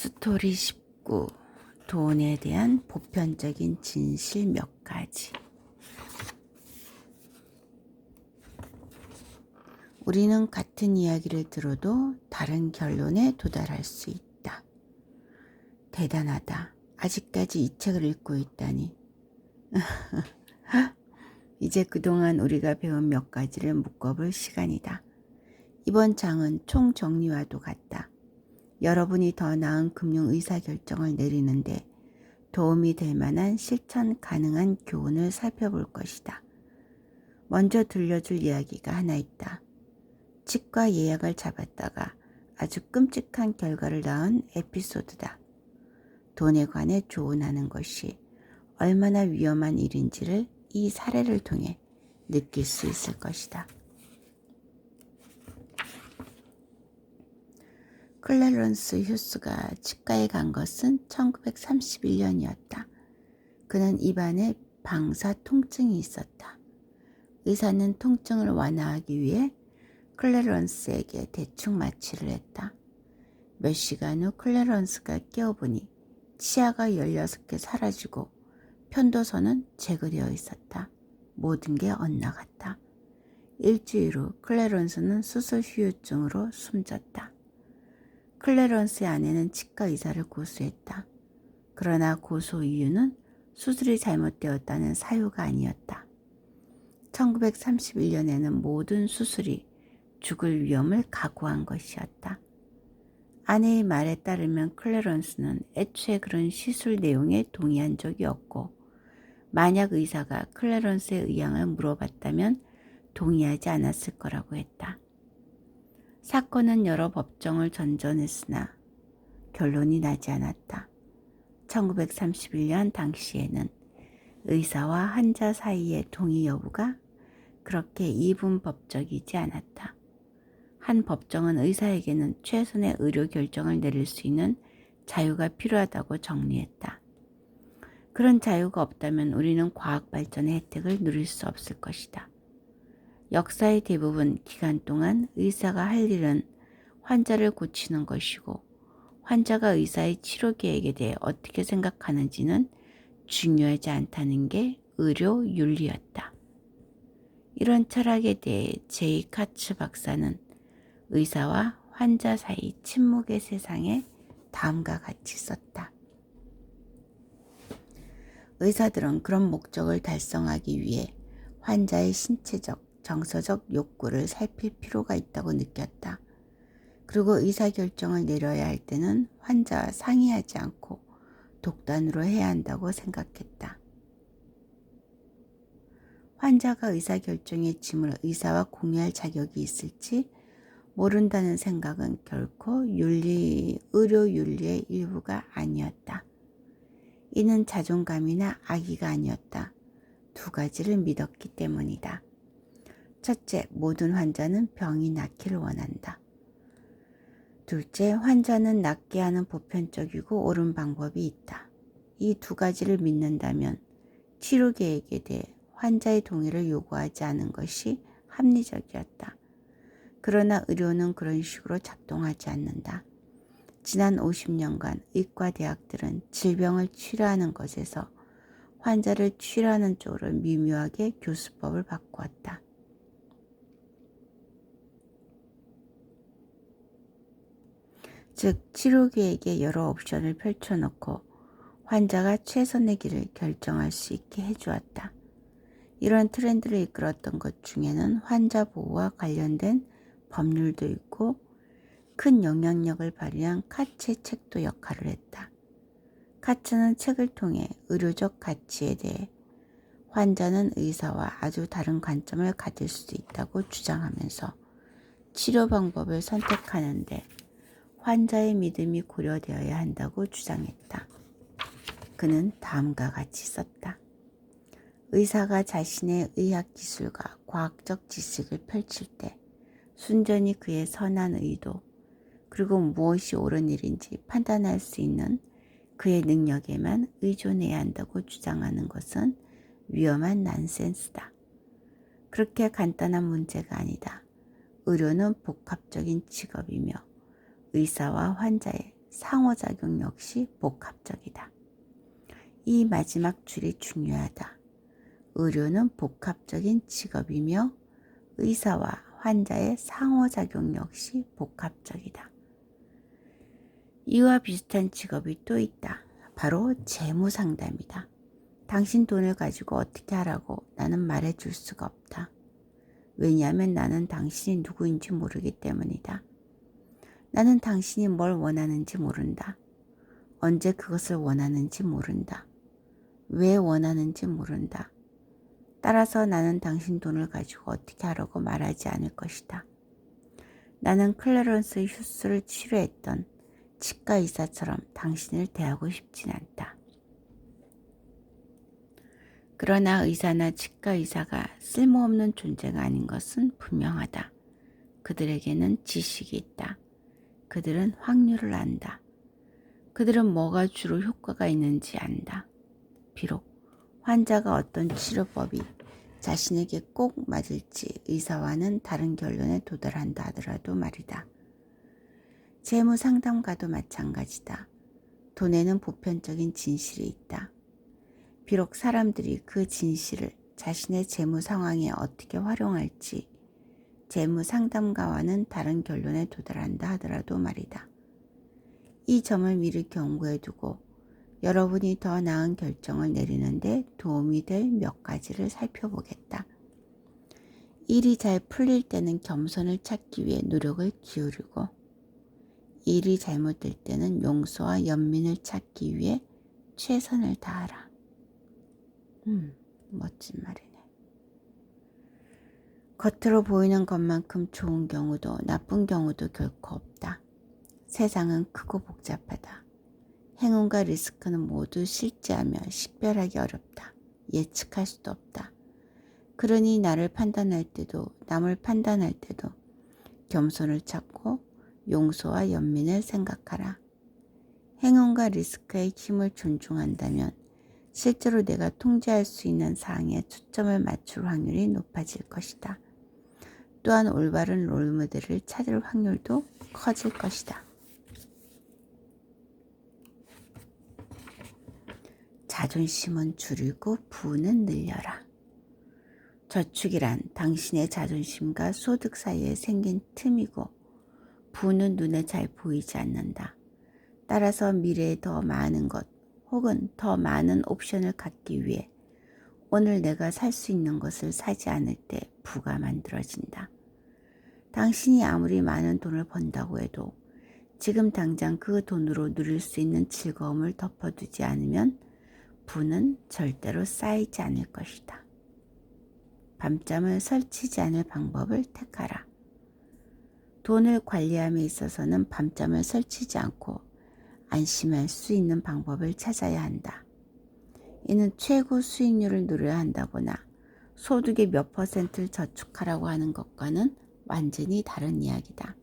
스토리 19. 돈에 대한 보편적인 진실 몇 가지. 우리는 같은 이야기를 들어도 다른 결론에 도달할 수 있다. 대단하다. 아직까지 이 책을 읽고 있다니. 이제 그동안 우리가 배운 몇 가지를 묶어볼 시간이다. 이번 장은 총정리와도 같다. 여러분이 더 나은 금융 의사결정을 내리는데 도움이 될 만한 실천 가능한 교훈을 살펴볼 것이다. 먼저 들려줄 이야기가 하나 있다. 치과 예약을 잡았다가 아주 끔찍한 결과를 낳은 에피소드다. 돈에 관해 조언하는 것이 얼마나 위험한 일인지를 이 사례를 통해 느낄 수 있을 것이다. 클래런스 휴스가 치과에 간 것은 1931년이었다. 그는 입안에 방사 통증이 있었다. 의사는 통증을 완화하기 위해 클래런스에게 대충 마취를 했다. 몇 시간 후 클래런스가 깨어보니 치아가 16개 사라지고 편도선은 제거되어 있었다. 모든 게 엇나갔다. 일주일 후 클래런스는 수술 후유증으로 숨졌다. 클래런스의 아내는 치과 의사를 고소했다. 그러나 고소 이유는 수술이 잘못되었다는 사유가 아니었다. 1931년에는 모든 수술이 죽을 위험을 각오한 것이었다. 아내의 말에 따르면 클래런스는 애초에 그런 시술 내용에 동의한 적이 없고 만약 의사가 클래런스의 의향을 물어봤다면 동의하지 않았을 거라고 했다. 사건은 여러 법정을 전전했으나 결론이 나지 않았다. 1931년 당시에는 의사와 환자 사이의 동의 여부가 그렇게 이분법적이지 않았다. 한 법정은 의사에게는 최선의 의료 결정을 내릴 수 있는 자유가 필요하다고 정리했다. 그런 자유가 없다면 우리는 과학 발전의 혜택을 누릴 수 없을 것이다. 역사의 대부분 기간 동안 의사가 할 일은 환자를 고치는 것이고 환자가 의사의 치료 계획에 대해 어떻게 생각하는지는 중요하지 않다는 게 의료 윤리였다. 이런 철학에 대해 제이 카츠 박사는 의사와 환자 사이 침묵의 세상에 다음과 같이 썼다. 의사들은 그런 목적을 달성하기 위해 환자의 신체적, 정서적 욕구를 살필 필요가 있다고 느꼈다. 그리고 의사결정을 내려야 할 때는 환자와 상의하지 않고 독단으로 해야 한다고 생각했다. 환자가 의사결정의 짐을 의사와 공유할 자격이 있을지 모른다는 생각은 결코 의료 윤리의 일부가 아니었다. 이는 자존감이나 악의가 아니었다. 두 가지를 믿었기 때문이다. 첫째, 모든 환자는 병이 낫기를 원한다. 둘째, 환자는 낫게 하는 보편적이고 옳은 방법이 있다. 이 두 가지를 믿는다면 치료 계획에 대해 환자의 동의를 요구하지 않은 것이 합리적이었다. 그러나 의료는 그런 식으로 작동하지 않는다. 지난 50년간 의과 대학들은 질병을 치료하는 것에서 환자를 치료하는 쪽으로 미묘하게 교수법을 바꾸었다. 즉 치료 계획에 여러 옵션을 펼쳐놓고 환자가 최선의 길을 결정할 수 있게 해주었다. 이런 트렌드를 이끌었던 것 중에는 환자 보호와 관련된 법률도 있고 큰 영향력을 발휘한 카츠의 책도 역할을 했다. 카츠는 책을 통해 의료적 가치에 대해 환자는 의사와 아주 다른 관점을 가질 수 있다고 주장하면서 치료 방법을 선택하는데 환자의 믿음이 고려되어야 한다고 주장했다. 그는 다음과 같이 썼다. 의사가 자신의 의학 기술과 과학적 지식을 펼칠 때 순전히 그의 선한 의도 그리고 무엇이 옳은 일인지 판단할 수 있는 그의 능력에만 의존해야 한다고 주장하는 것은 위험한 난센스다. 그렇게 간단한 문제가 아니다. 의료는 복합적인 직업이며 의사와 환자의 상호작용 역시 복합적이다. 이 마지막 줄이 중요하다. 의료는 복합적인 직업이며 의사와 환자의 상호작용 역시 복합적이다. 이와 비슷한 직업이 또 있다. 바로 재무상담이다. 당신 돈을 가지고 어떻게 하라고 나는 말해줄 수가 없다. 왜냐하면 나는 당신이 누구인지 모르기 때문이다. 나는 당신이 뭘 원하는지 모른다. 언제 그것을 원하는지 모른다. 왜 원하는지 모른다. 따라서 나는 당신 돈을 가지고 어떻게 하라고 말하지 않을 것이다. 나는 클래런스 휴스를 치료했던 치과 의사처럼 당신을 대하고 싶진 않다. 그러나 의사나 치과 의사가 쓸모없는 존재가 아닌 것은 분명하다. 그들에게는 지식이 있다. 그들은 확률을 안다. 그들은 뭐가 주로 효과가 있는지 안다. 비록 환자가 어떤 치료법이 자신에게 꼭 맞을지 의사와는 다른 결론에 도달한다 하더라도 말이다. 재무 상담과도 마찬가지다. 돈에는 보편적인 진실이 있다. 비록 사람들이 그 진실을 자신의 재무 상황에 어떻게 활용할지 재무 상담가와는 다른 결론에 도달한다 하더라도 말이다. 이 점을 미리 경고해 두고 여러분이 더 나은 결정을 내리는데 도움이 될 몇 가지를 살펴보겠다. 일이 잘 풀릴 때는 겸손을 찾기 위해 노력을 기울이고 일이 잘못될 때는 용서와 연민을 찾기 위해 최선을 다하라. 멋진 말이네. 겉으로 보이는 것만큼 좋은 경우도 나쁜 경우도 결코 없다. 세상은 크고 복잡하다. 행운과 리스크는 모두 실제하며 식별하기 어렵다. 예측할 수도 없다. 그러니 나를 판단할 때도 남을 판단할 때도 겸손을 찾고 용서와 연민을 생각하라. 행운과 리스크의 힘을 존중한다면 실제로 내가 통제할 수 있는 사항에 초점을 맞출 확률이 높아질 것이다. 또한 올바른 롤모델을 찾을 확률도 커질 것이다. 자존심은 줄이고 부는 늘려라. 저축이란 당신의 자존심과 소득 사이에 생긴 틈이고 부는 눈에 잘 보이지 않는다. 따라서 미래에 더 많은 것 혹은 더 많은 옵션을 갖기 위해 오늘 내가 살 수 있는 것을 사지 않을 때 부가 만들어진다. 당신이 아무리 많은 돈을 번다고 해도 지금 당장 그 돈으로 누릴 수 있는 즐거움을 덮어두지 않으면 부는 절대로 쌓이지 않을 것이다. 밤잠을 설치지 않을 방법을 택하라. 돈을 관리함에 있어서는 밤잠을 설치지 않고 안심할 수 있는 방법을 찾아야 한다. 이는 최고 수익률을 누려야 한다거나 소득의 몇 %를 저축하라고 하는 것과는 완전히 다른 이야기다.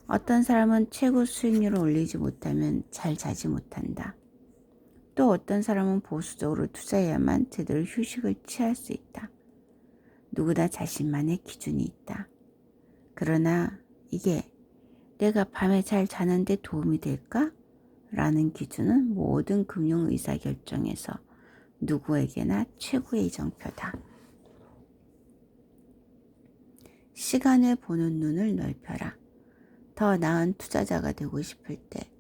어떤 사람은 최고 수익률을 올리지 못하면 잘 자지 못한다. 또 어떤 사람은 보수적으로 투자해야만 제대로 휴식을 취할 수 있다. 누구나 자신만의 기준이 있다. 그러나 이게 내가 밤에 잘 자는데 도움이 될까? 라는 기준은 모든 금융 의사결정에서 누구에게나 최고의 이정표다. 시간을 보는 눈을 넓혀라. 더 나은 투자자가 되고 싶을 때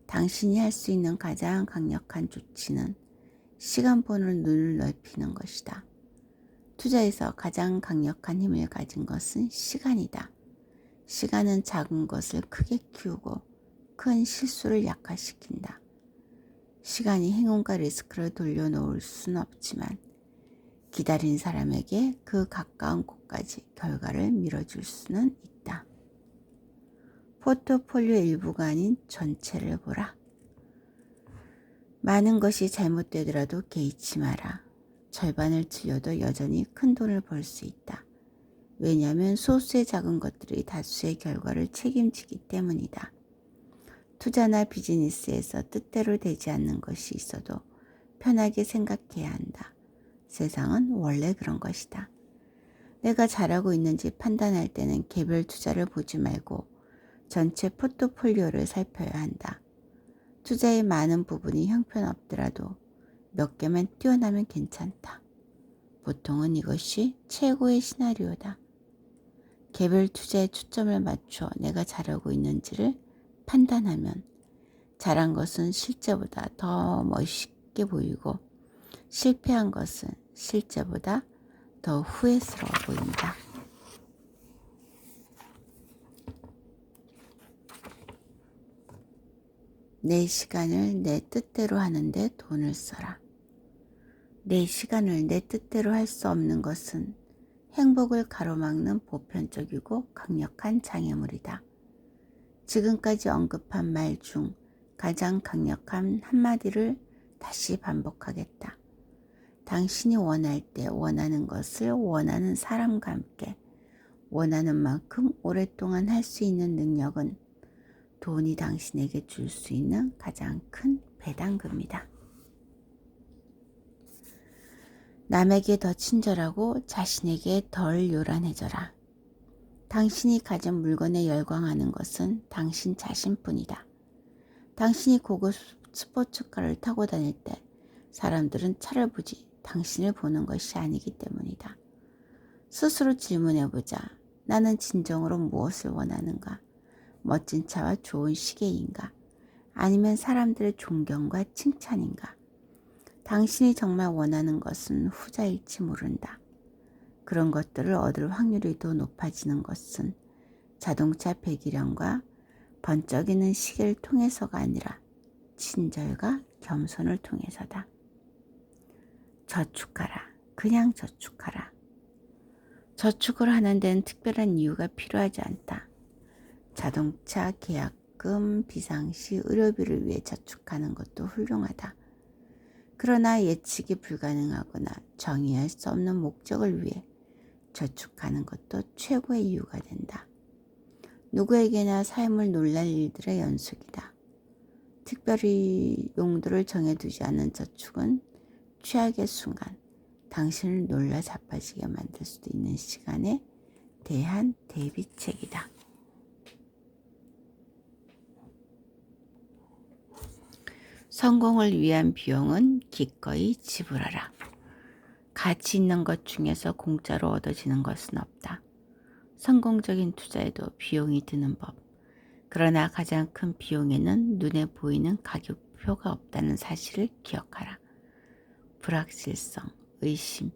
당신이 할 수 있는 가장 강력한 조치는 시간 보는 눈을 넓히는 것이다. 투자에서 가장 강력한 힘을 가진 것은 시간이다. 시간은 작은 것을 크게 키우고 큰 실수를 약화시킨다. 시간이 행운과 리스크를 돌려놓을 수는 없지만 기다린 사람에게 그 가까운 곳까지 결과를 밀어줄 수는 있다. 포트폴리오 일부가 아닌 전체를 보라. 많은 것이 잘못되더라도 개의치 마라. 절반을 틀려도 여전히 큰 돈을 벌 수 있다. 왜냐하면 소수의 작은 것들이 다수의 결과를 책임지기 때문이다. 투자나 비즈니스에서 뜻대로 되지 않는 것이 있어도 편하게 생각해야 한다. 세상은 원래 그런 것이다. 내가 잘하고 있는지 판단할 때는 개별 투자를 보지 말고 전체 포트폴리오를 살펴야 한다. 투자의 많은 부분이 형편없더라도 몇 개만 뛰어나면 괜찮다. 보통은 이것이 최고의 시나리오다. 개별 투자에 초점을 맞춰 내가 잘하고 있는지를 판단하면 잘한 것은 실제보다 더 멋있게 보이고 실패한 것은 실제보다 더 후회스러워 보인다. 내 시간을 내 뜻대로 하는데 돈을 써라. 내 시간을 내 뜻대로 할 수 없는 것은 행복을 가로막는 보편적이고 강력한 장애물이다. 지금까지 언급한 말 중 가장 강력한 한마디를 다시 반복하겠다. 당신이 원할 때 원하는 것을 원하는 사람과 함께 원하는 만큼 오랫동안 할 수 있는 능력은 돈이 당신에게 줄 수 있는 가장 큰 배당금이다. 남에게 더 친절하고 자신에게 덜 요란해져라. 당신이 가진 물건에 열광하는 것은 당신 자신뿐이다. 당신이 고급 스포츠카를 타고 다닐 때 사람들은 차를 보지 당신을 보는 것이 아니기 때문이다. 스스로 질문해보자. 나는 진정으로 무엇을 원하는가? 멋진 차와 좋은 시계인가? 아니면 사람들의 존경과 칭찬인가? 당신이 정말 원하는 것은 후자일지 모른다. 그런 것들을 얻을 확률이 더 높아지는 것은 자동차 배기량과 번쩍이는 시계를 통해서가 아니라 친절과 겸손을 통해서다. 저축하라. 그냥 저축하라. 저축을 하는 데는 특별한 이유가 필요하지 않다. 자동차 계약금, 비상시, 의료비를 위해 저축하는 것도 훌륭하다. 그러나 예측이 불가능하거나 정의할 수 없는 목적을 위해 저축하는 것도 최고의 이유가 된다. 누구에게나 삶을 놀랄 일들의 연속이다. 특별히 용도를 정해두지 않은 저축은 최악의 순간 당신을 놀라 자빠지게 만들 수도 있는 시간에 대한 대비책이다. 성공을 위한 비용은 기꺼이 지불하라. 가치 있는 것 중에서 공짜로 얻어지는 것은 없다. 성공적인 투자에도 비용이 드는 법. 그러나 가장 큰 비용에는 눈에 보이는 가격표가 없다는 사실을 기억하라. 불확실성, 의심,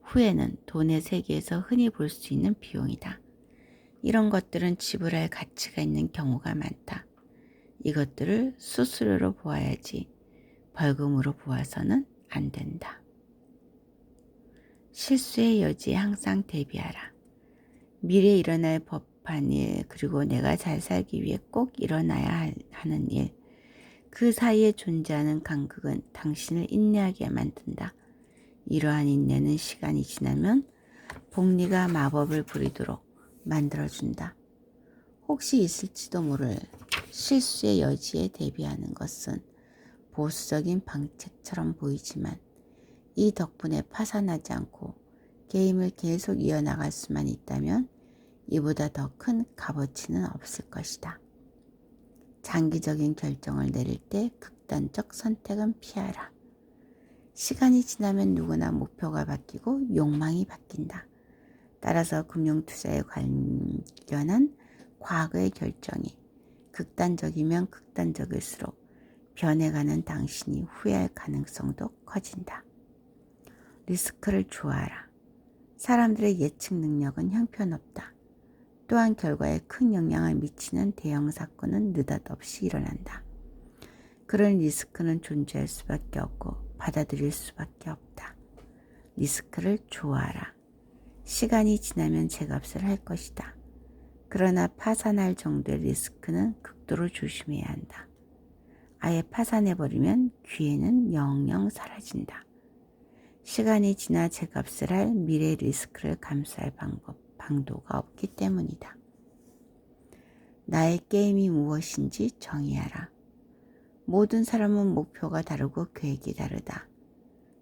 후회는 돈의 세계에서 흔히 볼 수 있는 비용이다. 이런 것들은 지불할 가치가 있는 경우가 많다. 이것들을 수수료로 보아야지 벌금으로 보아서는 안 된다. 실수의 여지에 항상 대비하라. 미래에 일어날 법한 일, 그리고 내가 잘 살기 위해 꼭 일어나야 하는 일, 그 사이에 존재하는 간극은 당신을 인내하게 만든다. 이러한 인내는 시간이 지나면 복리가 마법을 부리도록 만들어준다. 혹시 있을지도 모를 실수의 여지에 대비하는 것은 보수적인 방책처럼 보이지만 이 덕분에 파산하지 않고 게임을 계속 이어나갈 수만 있다면 이보다 더 큰 값어치는 없을 것이다. 장기적인 결정을 내릴 때 극단적 선택은 피하라. 시간이 지나면 누구나 목표가 바뀌고 욕망이 바뀐다. 따라서 금융투자에 관련한 과거의 결정이 극단적이면 극단적일수록 변해가는 당신이 후회할 가능성도 커진다. 리스크를 좋아하라. 사람들의 예측 능력은 형편없다. 또한 결과에 큰 영향을 미치는 대형 사건은 느닷없이 일어난다. 그런 리스크는 존재할 수밖에 없고 받아들일 수밖에 없다. 리스크를 좋아하라. 시간이 지나면 제값을 할 것이다. 그러나 파산할 정도의 리스크는 극도로 조심해야 한다. 아예 파산해버리면 기회는 영영 사라진다. 시간이 지나 제값을 할 미래 리스크를 감수할 방도가 없기 때문이다. 나의 게임이 무엇인지 정의하라. 모든 사람은 목표가 다르고 계획이 다르다.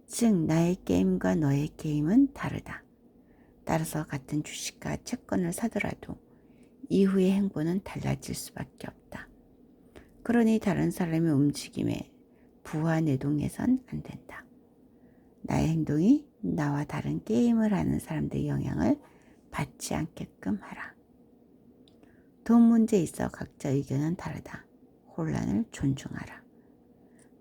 즉 나의 게임과 너의 게임은 다르다. 따라서 같은 주식과 채권을 사더라도 이후의 행보는 달라질 수밖에 없다. 그러니 다른 사람의 움직임에 부하내동해선 안 된다. 나의 행동이 나와 다른 게임을 하는 사람들의 영향을 받지 않게끔 하라. 돈 문제에 있어 각자 의견은 다르다. 혼란을 존중하라.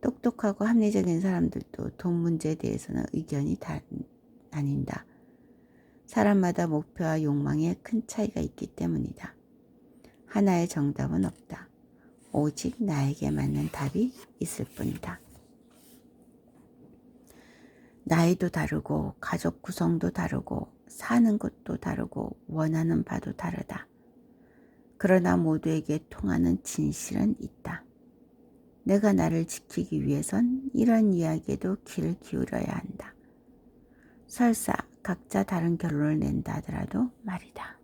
똑똑하고 합리적인 사람들도 돈 문제에 대해서는 의견이 나뉜다. 사람마다 목표와 욕망에 큰 차이가 있기 때문이다. 하나의 정답은 없다. 오직 나에게 맞는 답이 있을 뿐이다. 나이도 다르고 가족 구성도 다르고 사는 곳도 다르고 원하는 바도 다르다. 그러나 모두에게 통하는 진실은 있다. 내가 나를 지키기 위해선 이런 이야기에도 귀를 기울여야 한다. 설사 각자 다른 결론을 낸다 하더라도 말이다.